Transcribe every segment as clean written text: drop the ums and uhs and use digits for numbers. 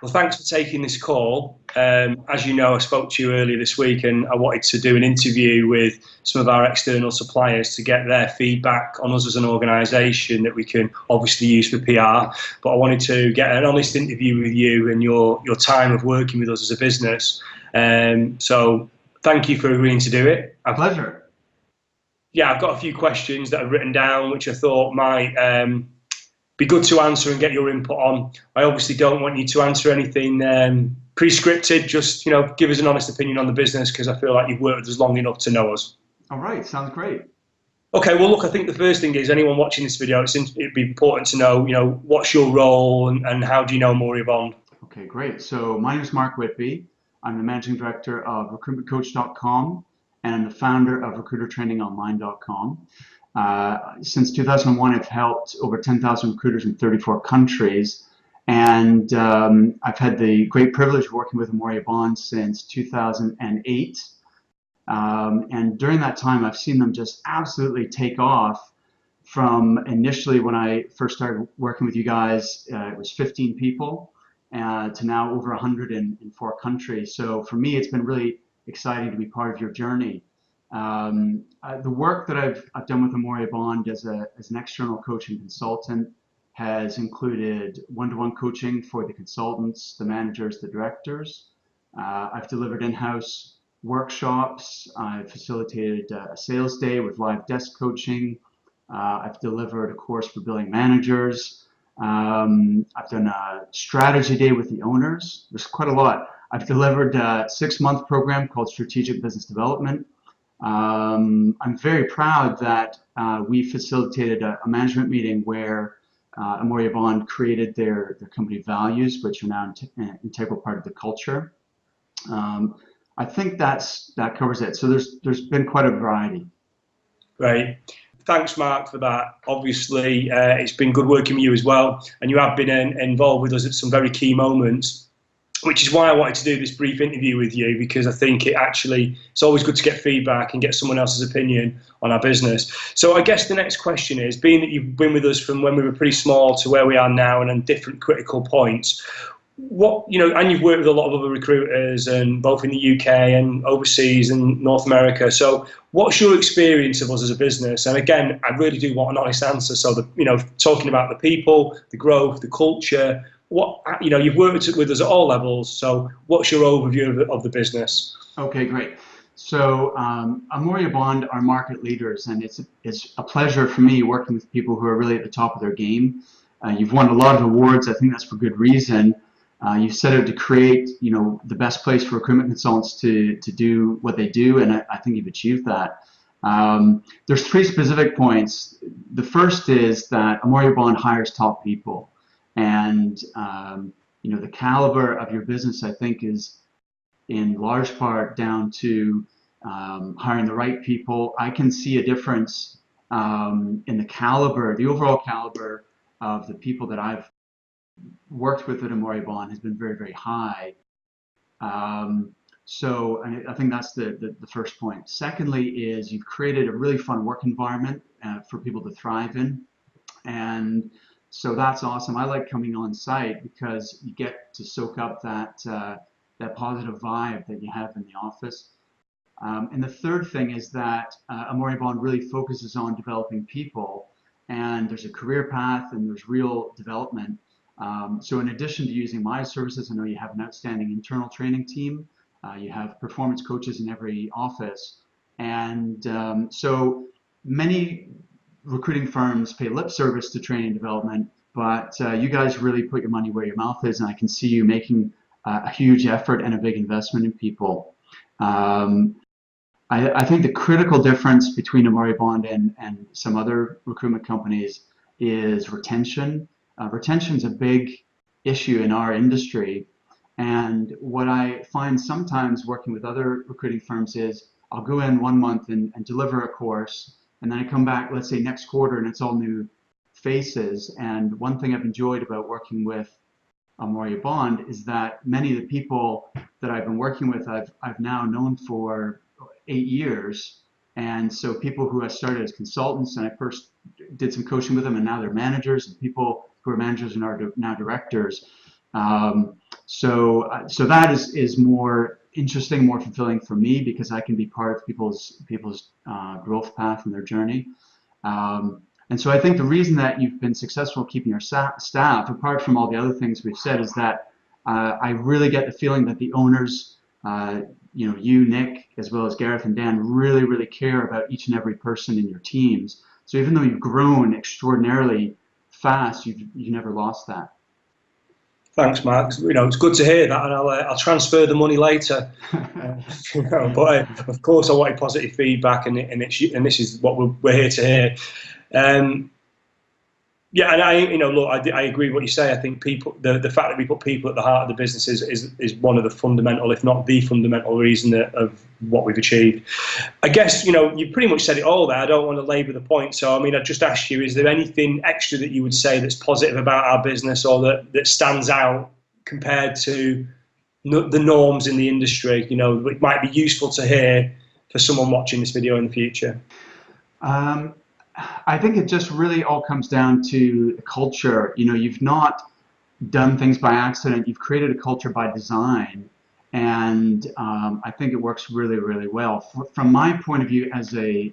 Well, thanks for taking this call. As you know, I spoke to you earlier this week and I wanted to do an interview with some of our external suppliers to get their feedback on us as an organisation that we can obviously use for PR. But I wanted to get an honest interview with you and your time of working with us as a business. So thank you for agreeing to do it. Pleasure. Yeah, I've got a few questions that I've written down which I thought might be good to answer and get your input on. I obviously don't want you to answer anything pre-scripted. Just give us an honest opinion on the business because I feel like you've worked with us long enough to know us. All right, sounds great. Okay, well, look, I think the first thing is anyone watching this video, it'd be important to know, what's your role and how do you know Amoria Bond? Okay, great. So my name is Mark Whitby. I'm the managing director of recruitmentcoach.com and I'm the founder of recruitertrainingonline.com. Since 2001, I've helped over 10,000 recruiters in 34 countries, and I've had the great privilege of working with Amoria Bond since 2008. And during that time, I've seen them just absolutely take off from initially when I first started working with you guys, it was 15 people, to now over 100 in 4 countries. So for me, it's been really exciting to be part of your journey. The work that I've done with Amoria Bond as an external coach and consultant has included one-to-one coaching for the consultants, the managers, the directors. I've delivered in-house workshops. I've facilitated a sales day with live desk coaching. I've delivered a course for billing managers. I've done a strategy day with the owners. There's quite a lot. I've delivered a 6-month program called Strategic Business Development. I'm very proud that we facilitated a management meeting where Amoria Bond created their company values, which are now an integral part of the culture. I think that covers it. So there's been quite a variety. Great. Thanks, Mark, for that. Obviously, it's been good working with you as well, and you have been involved with us at some very key moments, which is why I wanted to do this brief interview with you, because I think it's always good to get feedback and get someone else's opinion on our business. So I guess the next question is, being that you've been with us from when we were pretty small to where we are now and on different critical points, and you've worked with a lot of other recruiters, and both in the UK and overseas and North America. So what's your experience of us as a business? And again, I really do want an honest answer. So talking about the people, the growth, the culture, you've worked with us at all levels. So what's your overview of the business? Okay, great. So Amoria Bond are market leaders, and it's a pleasure for me working with people who are really at the top of their game. You've won a lot of awards. I think that's for good reason. You've set out to create, the best place for recruitment consultants to do what they do, and I think you've achieved that. There's 3 specific points. The first is that Amoria Bond hires top people, and the caliber of your business, I think, is in large part down to hiring the right people. I can see a difference in the overall caliber of the people that I've worked with at Amoria Bond has been very, very high. So I think that's the first point. Secondly is you've created a really fun work environment for people to thrive in. And so that's awesome. I like coming on site because you get to soak up that positive vibe that you have in the office. And the third thing is that Amoria Bond really focuses on developing people, and there's a career path and there's real development. So in addition to using my services, I know you have an outstanding internal training team. You have performance coaches in every office. And so many recruiting firms pay lip service to training and development, but you guys really put your money where your mouth is, and I can see you making a huge effort and a big investment in people. I think the critical difference between Amoria Bond and some other recruitment companies is retention. Retention is a big issue in our industry, and what I find sometimes working with other recruiting firms is I'll go in 1 month and deliver a course, and then I come back, let's say next quarter, and it's all new faces. And one thing I've enjoyed about working with Amoria Bond is that many of the people that I've been working with I've now known for 8 years. And so people who I started as consultants and I first did some coaching with them, and now they're managers, and people who are managers and are now directors. So that is more interesting, more fulfilling for me because I can be part of people's growth path and their journey. And so I think the reason that you've been successful keeping your staff, apart from all the other things we've said, is that I really get the feeling that the owners, you, Nick, as well as Gareth and Dan, really, really care about each and every person in your teams. So even though you've grown extraordinarily fast, you've never lost that. Thanks, Mark. It's good to hear that, and I'll transfer the money later. But of course, I wanted positive feedback, and this is what we're here to hear. Yeah, and look, I agree with what you say. I think the fact that we put people at the heart of the business is one of the fundamental, if not the fundamental reason of what we've achieved. I guess, you pretty much said it all there. I don't want to labour the point. So, I'd just ask you, is there anything extra that you would say that's positive about our business or that stands out compared to the norms in the industry? It might be useful to hear for someone watching this video in the future. I think it just really all comes down to the culture. You've not done things by accident. You've created a culture by design, and I think it works really, really well. From my point of view as a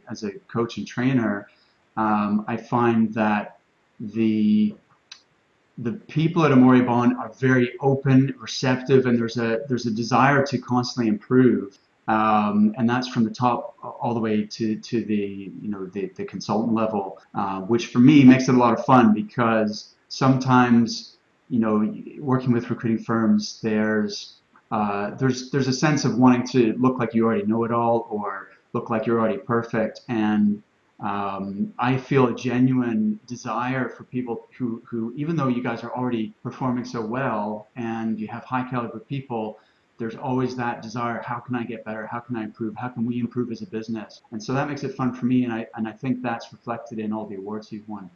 coach and trainer, I find that the people at Amoria Bond are very open, receptive, and there's a desire to constantly improve. And that's from the top all the way to the consultant level, which for me makes it a lot of fun because sometimes working with recruiting firms, there's a sense of wanting to look like you already know it all or look like you're already perfect, and I feel a genuine desire for people who even though you guys are already performing so well and you have high caliber people, there's always that desire. How can I get better? How can I improve? How can we improve as a business? And so that makes it fun for me, and I think that's reflected in all the awards you've won.